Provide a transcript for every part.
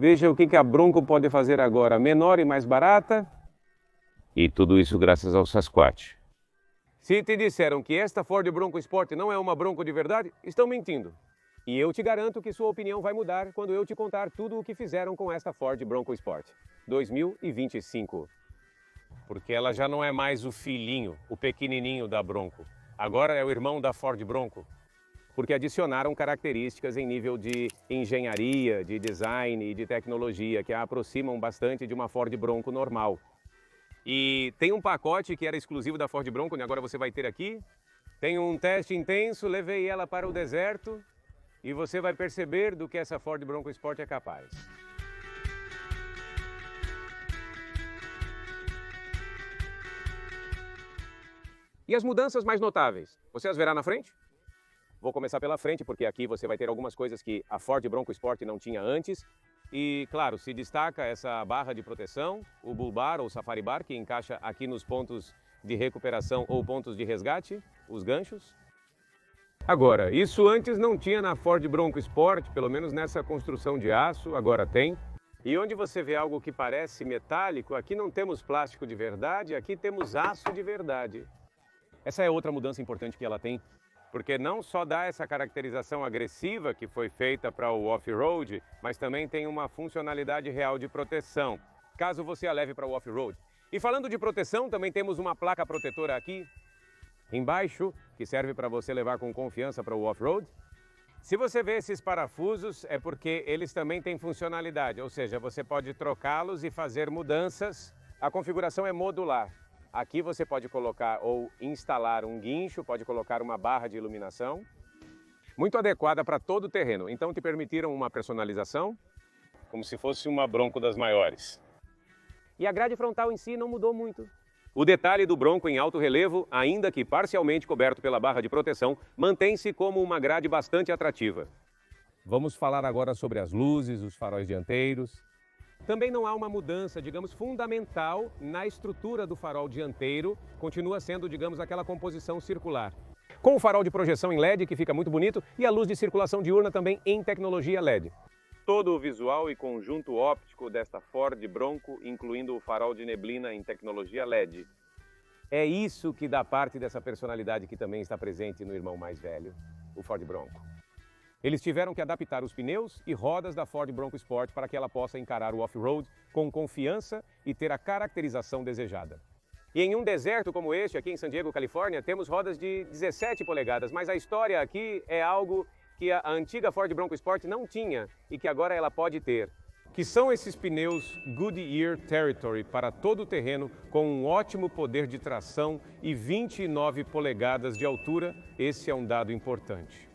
Veja o que a Bronco pode fazer agora, menor e mais barata. E tudo isso graças ao Sasquatch. Se te disseram que esta Ford Bronco Sport não é uma Bronco de verdade, estão mentindo. E eu te garanto que sua opinião vai mudar quando eu te contar tudo o que fizeram com esta Ford Bronco Sport 2025. Porque ela já não é mais o filhinho, o pequenininho da Bronco. Agora é o irmão da Ford Bronco. Porque adicionaram características em nível de engenharia, de design e de tecnologia que a aproximam bastante de uma Ford Bronco normal. E tem um pacote que era exclusivo da Ford Bronco, e agora você vai ter aqui. Tem um teste intenso, levei ela para o deserto e você vai perceber do que essa Ford Bronco Sport é capaz. E as mudanças mais notáveis? Você as verá na frente? Vou começar pela frente, porque aqui você vai ter algumas coisas que a Ford Bronco Sport não tinha antes. E, claro, se destaca essa barra de proteção, o Bull Bar ou Safari Bar, que encaixa aqui nos pontos de recuperação ou pontos de resgate, os ganchos. Agora, isso antes não tinha na Ford Bronco Sport, pelo menos nessa construção de aço, agora tem. E onde você vê algo que parece metálico, aqui não temos plástico de verdade, aqui temos aço de verdade. Essa é outra mudança importante que ela tem, porque não só dá essa caracterização agressiva que foi feita para o off-road, mas também tem uma funcionalidade real de proteção, caso você a leve para o off-road. E falando de proteção, também temos uma placa protetora aqui embaixo, que serve para você levar com confiança para o off-road. Se você vê esses parafusos, é porque eles também têm funcionalidade, ou seja, você pode trocá-los e fazer mudanças. A configuração é modular. Aqui você pode colocar ou instalar um guincho, pode colocar uma barra de iluminação. Muito adequada para todo o terreno, então te permitiram uma personalização, como se fosse uma Bronco das maiores. E a grade frontal em si não mudou muito. O detalhe do Bronco em alto relevo, ainda que parcialmente coberto pela barra de proteção, mantém-se como uma grade bastante atrativa. Vamos falar agora sobre as luzes, os faróis dianteiros. Também não há uma mudança, digamos, fundamental na estrutura do farol dianteiro, continua sendo, digamos, aquela composição circular. Com o farol de projeção em LED, que fica muito bonito, e a luz de circulação diurna também em tecnologia LED. Todo o visual e conjunto óptico desta Ford Bronco, incluindo o farol de neblina em tecnologia LED. É isso que dá parte dessa personalidade que também está presente no irmão mais velho, o Ford Bronco. Eles tiveram que adaptar os pneus e rodas da Ford Bronco Sport para que ela possa encarar o off-road com confiança e ter a caracterização desejada. E em um deserto como este, aqui em San Diego, Califórnia, temos rodas de 17 polegadas, mas a história aqui é algo que a antiga Ford Bronco Sport não tinha e que agora ela pode ter. Que são esses pneus Goodyear Territory para todo o terreno, com um ótimo poder de tração e 29 polegadas de altura. Esse é um dado importante.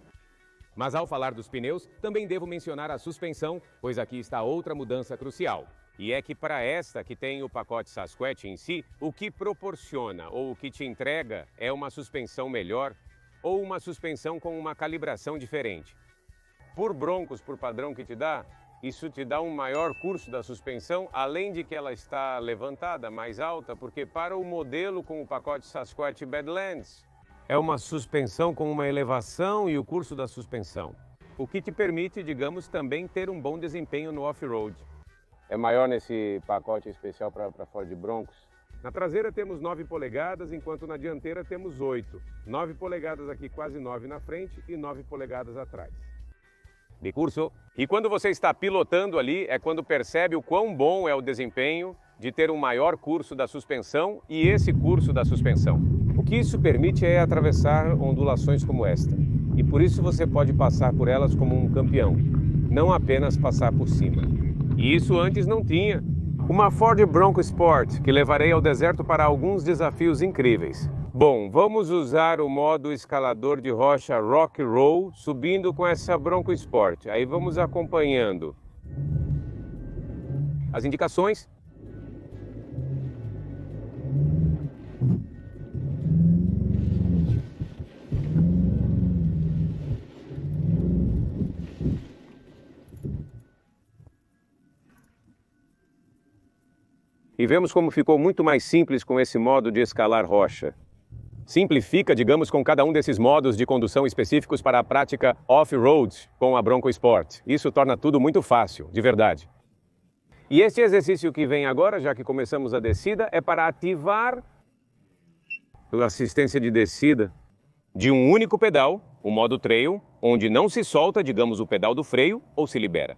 Mas ao falar dos pneus, também devo mencionar a suspensão, pois aqui está outra mudança crucial. E é que para esta, que tem o pacote Sasquatch em si, o que proporciona ou o que te entrega é uma suspensão melhor ou uma suspensão com uma calibração diferente. Por Broncos, por padrão que te dá, isso te dá um maior curso da suspensão, além de que ela está levantada, mais alta, porque para o modelo com o pacote Sasquatch Badlands, é uma suspensão com uma elevação e o curso da suspensão, o que te permite, digamos, também ter um bom desempenho no off-road. É maior nesse pacote especial para Ford Broncos. Na traseira temos 9 polegadas, enquanto na dianteira temos 8. 9 polegadas aqui, quase 9 na frente e 9 polegadas atrás. De curso. E quando você está pilotando ali, é quando percebe o quão bom é o desempenho de ter um maior curso da suspensão e esse curso da suspensão. O que isso permite é atravessar ondulações como esta. E por isso você pode passar por elas como um campeão, não apenas passar por cima. E isso antes não tinha. Uma Ford Bronco Sport que levarei ao deserto para alguns desafios incríveis. Bom, vamos usar o modo escalador de rocha Rock Roll, subindo com essa Bronco Sport. Aí vamos acompanhando as indicações. E vemos como ficou muito mais simples com esse modo de escalar rocha. Simplifica, digamos, com cada um desses modos de condução específicos para a prática off-road com a Bronco Sport. Isso torna tudo muito fácil, de verdade. E este exercício que vem agora, já que começamos a descida, é para ativar a assistência de descida de um único pedal, o modo trail, onde não se solta, digamos, o pedal do freio ou se libera.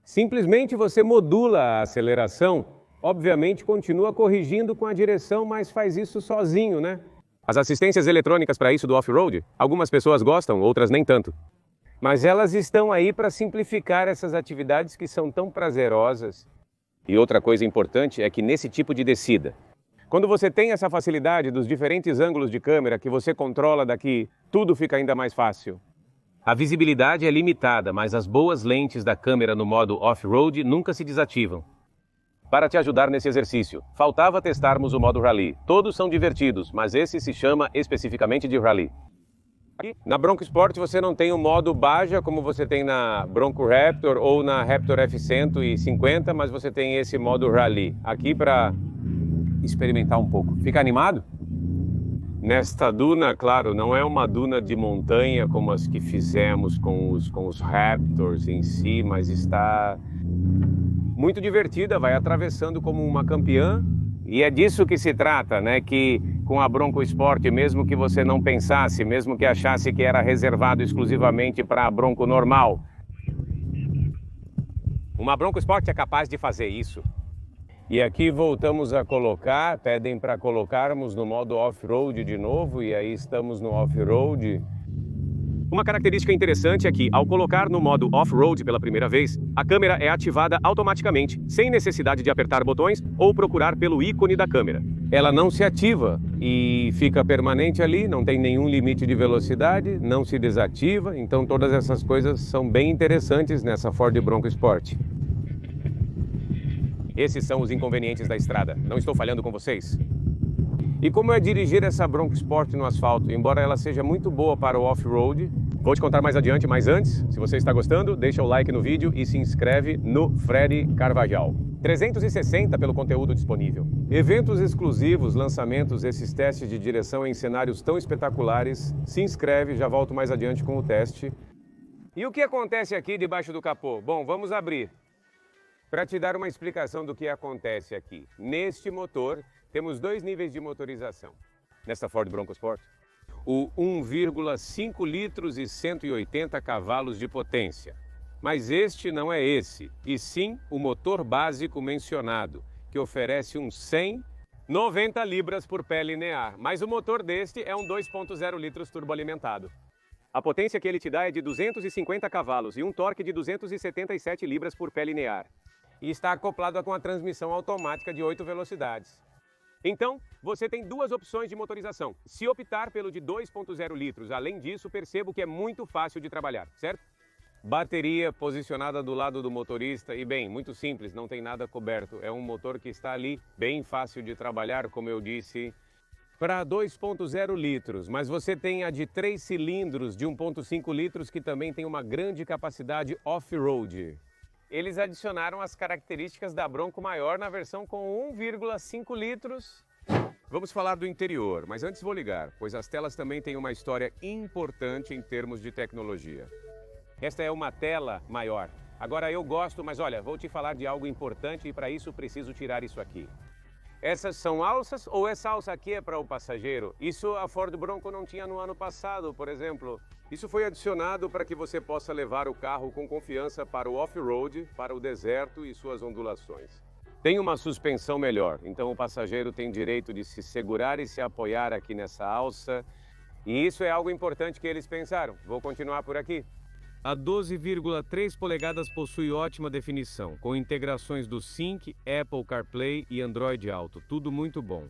Simplesmente você modula a aceleração, obviamente continua corrigindo com a direção, mas faz isso sozinho, né? As assistências eletrônicas para isso do off-road, algumas pessoas gostam, outras nem tanto. Mas elas estão aí para simplificar essas atividades que são tão prazerosas. E outra coisa importante é que nesse tipo de descida, quando você tem essa facilidade dos diferentes ângulos de câmera que você controla daqui, tudo fica ainda mais fácil. A visibilidade é limitada, mas as boas lentes da câmera no modo off-road nunca se desativam. Para te ajudar nesse exercício, faltava testarmos o modo Rally. Todos são divertidos, mas esse se chama especificamente de Rally. Aqui, na Bronco Sport você não tem o modo Baja como você tem na Bronco Raptor ou na Raptor F150, mas você tem esse modo Rally. Aqui para experimentar um pouco. Fica animado? Nesta duna, claro, não é uma duna de montanha como as que fizemos com os Raptors em si, mas está muito divertida, vai atravessando como uma campeã. E é disso que se trata, né? Que com a Bronco Sport, mesmo que você não pensasse, mesmo que achasse que era reservado exclusivamente para a Bronco normal, uma Bronco Sport é capaz de fazer isso. E aqui voltamos a colocar, pedem para colocarmos no modo off-road de novo, e aí estamos no off-road. Uma característica interessante é que, ao colocar no modo off-road pela primeira vez, a câmera é ativada automaticamente, sem necessidade de apertar botões ou procurar pelo ícone da câmera. Ela não se ativa e fica permanente ali, não tem nenhum limite de velocidade, não se desativa, então todas essas coisas são bem interessantes nessa Ford Bronco Sport. Esses são os inconvenientes da estrada. Não estou falhando com vocês? E como é dirigir essa Bronco Sport no asfalto? Embora ela seja muito boa para o off-road, vou te contar mais adiante, mas antes, se você está gostando, deixa o like no vídeo e se inscreve no Freddy Carvajal. 360 pelo conteúdo disponível. Eventos exclusivos, lançamentos, esses testes de direção em cenários tão espetaculares. Se inscreve, já volto mais adiante com o teste. E o que acontece aqui debaixo do capô? Bom, vamos abrir. Para te dar uma explicação do que acontece aqui. Neste motor, temos dois níveis de motorização. Nesta Ford Bronco Sport, o 1,5 litros e 180 cavalos de potência. Mas este não é esse, e sim o motor básico mencionado, que oferece um 190 libras por pé linear. Mas o motor deste é um 2.0 litros turboalimentado. A potência que ele te dá é de 250 cavalos e um torque de 277 libras por pé linear. E está acoplado com a transmissão automática de 8 velocidades. Então, você tem duas opções de motorização. Se optar pelo de 2.0 litros, além disso, percebo que é muito fácil de trabalhar, certo? Bateria posicionada do lado do motorista e, bem, muito simples, não tem nada coberto. É um motor que está ali, bem fácil de trabalhar, como eu disse, para 2.0 litros. Mas você tem a de 3 cilindros de 1.5 litros, que também tem uma grande capacidade off-road. Eles adicionaram as características da Bronco maior na versão com 1,5 litros. Vamos falar do interior, mas antes vou ligar, pois as telas também têm uma história importante em termos de tecnologia. Esta é uma tela maior. Agora eu gosto, mas olha, vou te falar de algo importante e para isso preciso tirar isso aqui. Essas são alças ou essa alça aqui é para o passageiro? Isso a Ford Bronco não tinha no ano passado, por exemplo. Isso foi adicionado para que você possa levar o carro com confiança para o off-road, para o deserto e suas ondulações. Tem uma suspensão melhor, então o passageiro tem direito de se segurar e se apoiar aqui nessa alça. E isso é algo importante que eles pensaram. Vou continuar por aqui. A 12,3 polegadas possui ótima definição, com integrações do Sync, Apple CarPlay e Android Auto. Tudo muito bom.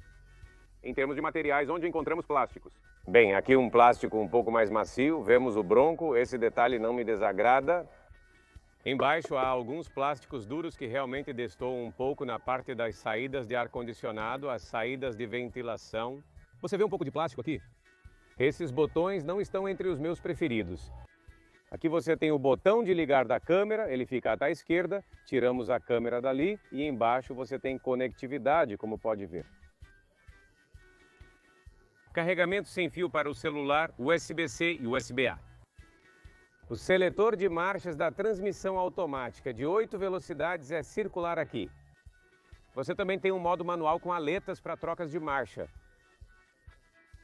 Em termos de materiais, onde encontramos plásticos? Bem, aqui um plástico um pouco mais macio, vemos o Bronco, esse detalhe não me desagrada. Embaixo há alguns plásticos duros que realmente destoam um pouco na parte das saídas de ar-condicionado, as saídas de ventilação. Você vê um pouco de plástico aqui? Esses botões não estão entre os meus preferidos. Aqui você tem o botão de ligar da câmera, ele fica à esquerda, tiramos a câmera dali e embaixo você tem conectividade, como pode ver. Carregamento sem fio para o celular, USB-C e USB-A. O seletor de marchas da transmissão automática de 8 velocidades é circular aqui. Você também tem um modo manual com aletas para trocas de marcha.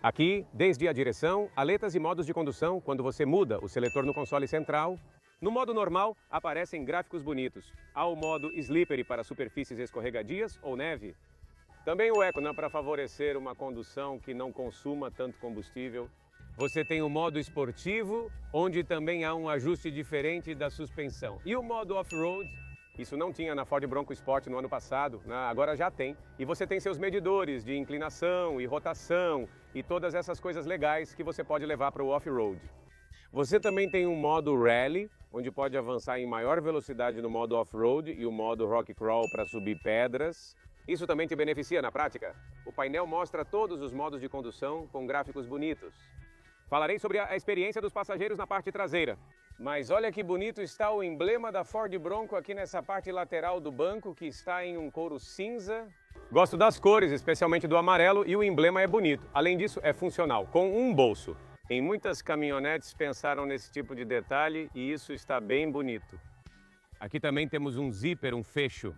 Aqui, desde a direção, aletas e modos de condução, quando você muda o seletor no console central. No modo normal, aparecem gráficos bonitos. Há o modo Slippery para superfícies escorregadias ou neve. Também o Econa para favorecer uma condução que não consuma tanto combustível. Você tem o modo esportivo, onde também há um ajuste diferente da suspensão. E o modo off-road, isso não tinha na Ford Bronco Sport no ano passado, né? Agora já tem. E você tem seus medidores de inclinação e rotação e todas essas coisas legais que você pode levar para o off-road. Você também tem um modo Rally, onde pode avançar em maior velocidade no modo off-road e o modo Rock Crawl para subir pedras. Isso também te beneficia na prática. O painel mostra todos os modos de condução com gráficos bonitos. Falarei sobre a experiência dos passageiros na parte traseira. Mas olha que bonito está o emblema da Ford Bronco aqui nessa parte lateral do banco, que está em um couro cinza. Gosto das cores, especialmente do amarelo, e o emblema é bonito. Além disso, é funcional, com um bolso. Em muitas caminhonetes pensaram nesse tipo de detalhe e isso está bem bonito. Aqui também temos um zíper, um fecho.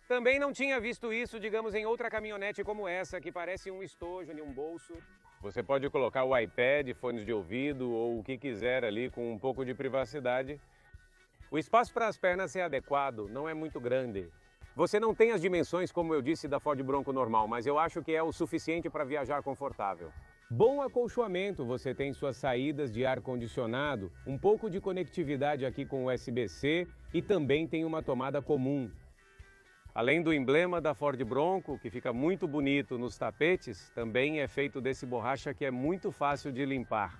Também não tinha visto isso, digamos, em outra caminhonete como essa, que parece um estojo em um bolso. Você pode colocar o iPad, fones de ouvido ou o que quiser ali com um pouco de privacidade. O espaço para as pernas é adequado, não é muito grande. Você não tem as dimensões, como eu disse, da Ford Bronco normal, mas eu acho que é o suficiente para viajar confortável. Bom acolchoamento, você tem suas saídas de ar-condicionado, um pouco de conectividade aqui com USB-C e também tem uma tomada comum. Além do emblema da Ford Bronco, que fica muito bonito nos tapetes, também é feito desse borracha que é muito fácil de limpar.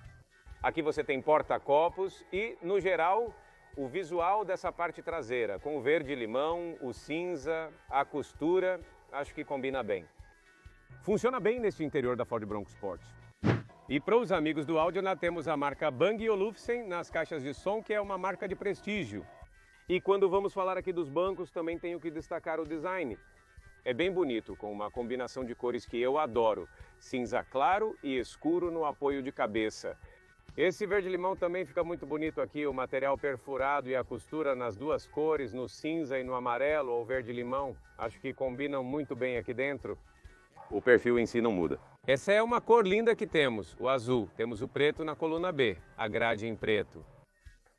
Aqui você tem porta-copos e, no geral, o visual dessa parte traseira, com o verde-limão, o cinza, a costura, acho que combina bem. Funciona bem neste interior da Ford Bronco Sport. E para os amigos do áudio, nós temos a marca Bang & Olufsen nas caixas de som, que é uma marca de prestígio. E quando vamos falar aqui dos bancos, também tenho que destacar o design. É bem bonito, com uma combinação de cores que eu adoro. Cinza claro e escuro no apoio de cabeça. Esse verde-limão também fica muito bonito aqui, o material perfurado e a costura nas duas cores, no cinza e no amarelo ou verde-limão. Acho que combinam muito bem aqui dentro. O perfil em si não muda. Essa é uma cor linda que temos, o azul. Temos o preto na coluna B, a grade em preto.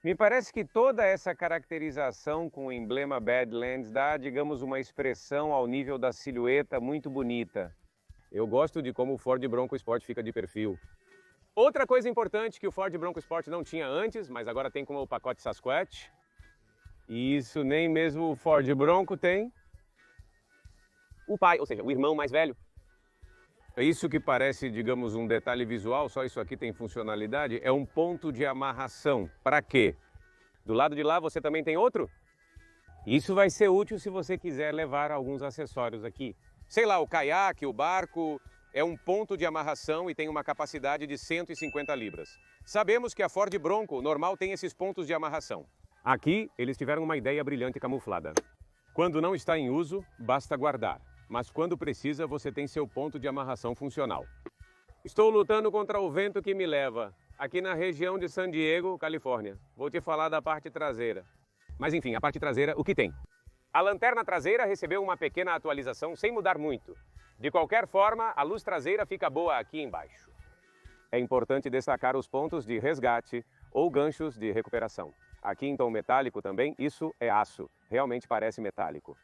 Me parece que toda essa caracterização com o emblema Badlands dá, digamos, uma expressão ao nível da silhueta muito bonita. Eu gosto de como o Ford Bronco Sport fica de perfil. Outra coisa importante que o Ford Bronco Sport não tinha antes, mas agora tem como o pacote Sasquatch. E isso nem mesmo o Ford Bronco tem. O pai, ou seja, o irmão mais velho. Isso que parece, digamos, um detalhe visual, só isso aqui tem funcionalidade, é um ponto de amarração. Para quê? Do lado de lá você também tem outro? Isso vai ser útil se você quiser levar alguns acessórios aqui. Sei lá, o caiaque, o barco, é um ponto de amarração e tem uma capacidade de 150 libras. Sabemos que a Ford Bronco normal tem esses pontos de amarração. Aqui eles tiveram uma ideia brilhante camuflada. Quando não está em uso, basta guardar. Mas quando precisa, você tem seu ponto de amarração funcional. Estou lutando contra o vento que me leva, aqui na região de San Diego, Califórnia. Vou te falar da parte traseira. Mas enfim, a parte traseira, o que tem? A lanterna traseira recebeu uma pequena atualização sem mudar muito. De qualquer forma, a luz traseira fica boa aqui embaixo. É importante destacar os pontos de resgate ou ganchos de recuperação. Aqui em tom metálico também, isso é aço. Realmente parece metálico.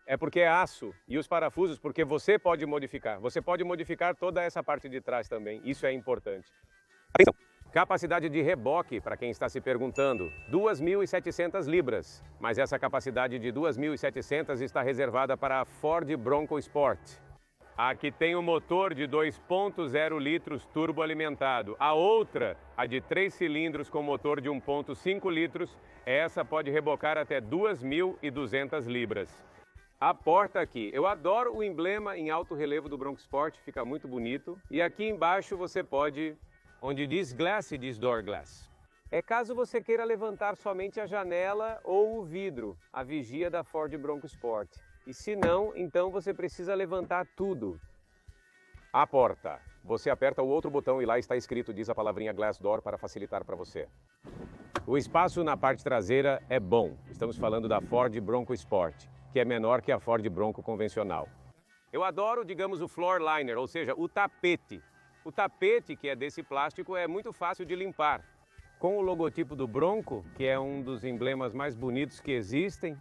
É porque é aço e os parafusos, porque você pode modificar. Você pode modificar toda essa parte de trás também. Isso é importante. Atenção! Capacidade de reboque, para quem está se perguntando, 2.700 libras. Mas essa capacidade de 2.700 está reservada para a Ford Bronco Sport. Aqui tem o motor de 2.0 litros turbo alimentado. A outra, a de 3 cilindros com motor de 1.5 litros, essa pode rebocar até 2.200 libras. A porta aqui, eu adoro o emblema em alto relevo do Bronco Sport, fica muito bonito. E aqui embaixo você pode, onde diz glass, diz door glass. É caso você queira levantar somente a janela ou o vidro, a vigia da Ford Bronco Sport. E se não, então você precisa levantar tudo. A porta, você aperta o outro botão e lá está escrito, diz a palavrinha glass door para facilitar para você. O espaço na parte traseira é bom. Estamos falando da Ford Bronco Sport, que é menor que a Ford Bronco convencional. Eu adoro, digamos, o floor liner, ou seja, o tapete. O tapete, que é desse plástico, é muito fácil de limpar. Com o logotipo do Bronco, que é um dos emblemas mais bonitos que existem.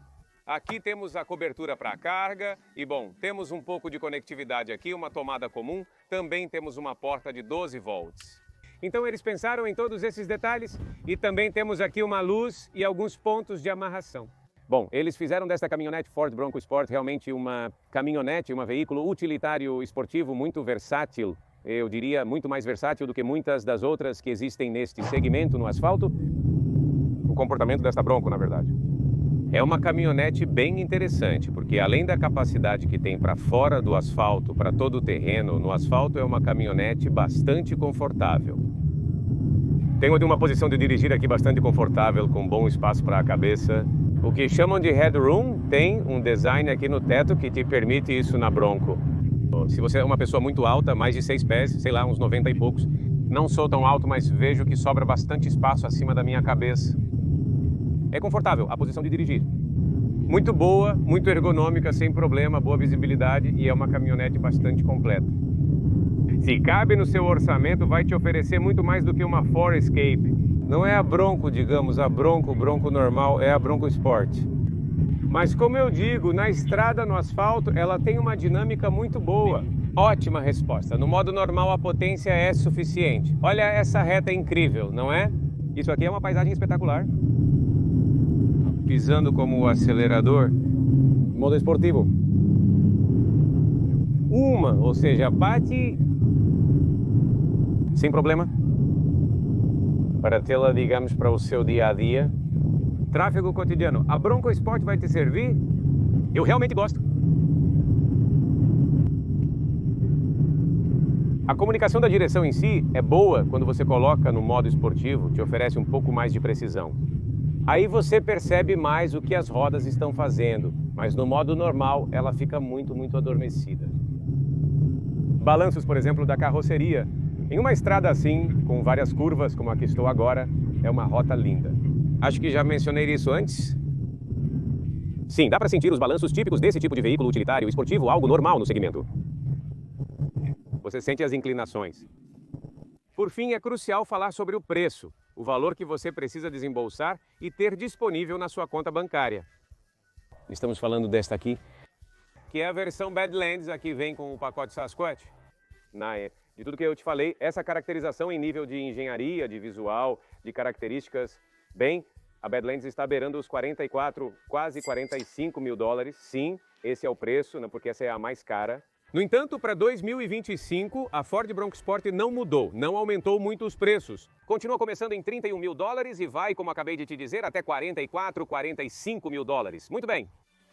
Aqui temos a cobertura para carga e, bom, temos um pouco de conectividade aqui, uma tomada comum. Também temos uma porta de 12 volts. Então eles pensaram em todos esses detalhes e também temos aqui uma luz e alguns pontos de amarração. Bom, eles fizeram desta caminhonete Ford Bronco Sport realmente uma caminhonete, um veículo utilitário esportivo muito versátil. Eu diria muito mais versátil do que muitas das outras que existem neste segmento no asfalto. O comportamento desta Bronco, na verdade. É uma caminhonete bem interessante, porque além da capacidade que tem para fora do asfalto, para todo o terreno, no asfalto é uma caminhonete bastante confortável. Tenho uma posição de dirigir aqui bastante confortável, com bom espaço para a cabeça. O que chamam de headroom tem um design aqui no teto que te permite isso na Bronco. Se você é uma pessoa muito alta, mais de 6 pés, sei lá, uns 90 e poucos, não sou tão alto, mas vejo que sobra bastante espaço acima da minha cabeça. É confortável a posição de dirigir. Muito boa, muito ergonômica, sem problema, boa visibilidade e é uma caminhonete bastante completa. Se cabe no seu orçamento, vai te oferecer muito mais do que uma Ford Escape. Não é a Bronco, digamos, a Bronco normal, é a Bronco Sport. Mas como eu digo, na estrada, no asfalto, ela tem uma dinâmica muito boa. Ótima resposta. No modo normal, a potência é suficiente. Olha essa reta incrível, não é? Isso aqui é uma paisagem espetacular. Pisando como acelerador, modo esportivo. Ou seja, bate sem problema. Para tê-la, digamos, para o seu dia a dia. Tráfego cotidiano. A Bronco Sport vai te servir? Eu realmente gosto. A comunicação da direção em si é boa quando você coloca no modo esportivo, te oferece um pouco mais de precisão. Aí você percebe mais o que as rodas estão fazendo, mas no modo normal ela fica muito adormecida. Balanços, por exemplo, da carroceria. Em uma estrada assim, com várias curvas, como a que estou agora, é uma rota linda. Acho que já mencionei isso antes. Sim, dá para sentir os balanços típicos desse tipo de veículo utilitário esportivo, algo normal no segmento. Você sente as inclinações. Por fim, é crucial falar sobre o preço, o valor que você precisa desembolsar e ter disponível na sua conta bancária. Estamos falando desta aqui, que é a versão Badlands, aqui vem com o pacote Sasquatch. De tudo que eu te falei, essa caracterização em nível de engenharia, de visual, de características, bem, a Badlands está beirando os 44, quase 45 mil dólares. Sim, esse é o preço, porque essa é a mais cara. No entanto, para 2025, a Ford Bronco Sport não mudou, não aumentou muito os preços. Continua começando em 31 mil dólares e vai, como acabei de te dizer, até 44, 45 mil dólares. Muito bem.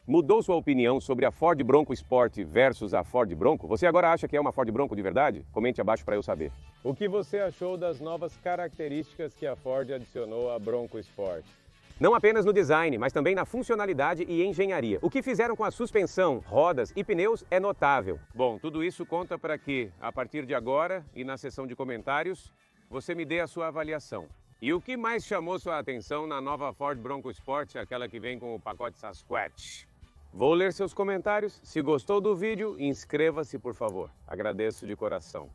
Mudou sua opinião sobre a Ford Bronco Sport versus a Ford Bronco? Você agora acha que é uma Ford Bronco de verdade? Comente abaixo para eu saber. O que você achou das novas características que a Ford adicionou à Bronco Sport? Não apenas no design, mas também na funcionalidade e engenharia. O que fizeram com a suspensão, rodas e pneus é notável. Bom, tudo isso conta para que, a partir de agora e na seção de comentários, você me dê a sua avaliação. E o que mais chamou sua atenção na nova Ford Bronco Sport, aquela que vem com o pacote Sasquatch? Vou ler seus comentários. Se gostou do vídeo, inscreva-se, por favor. Agradeço de coração.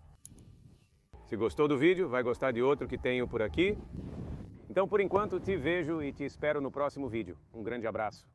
Se gostou do vídeo, vai gostar de outro que tenho por aqui. Então, por enquanto, te vejo e te espero no próximo vídeo. Um grande abraço.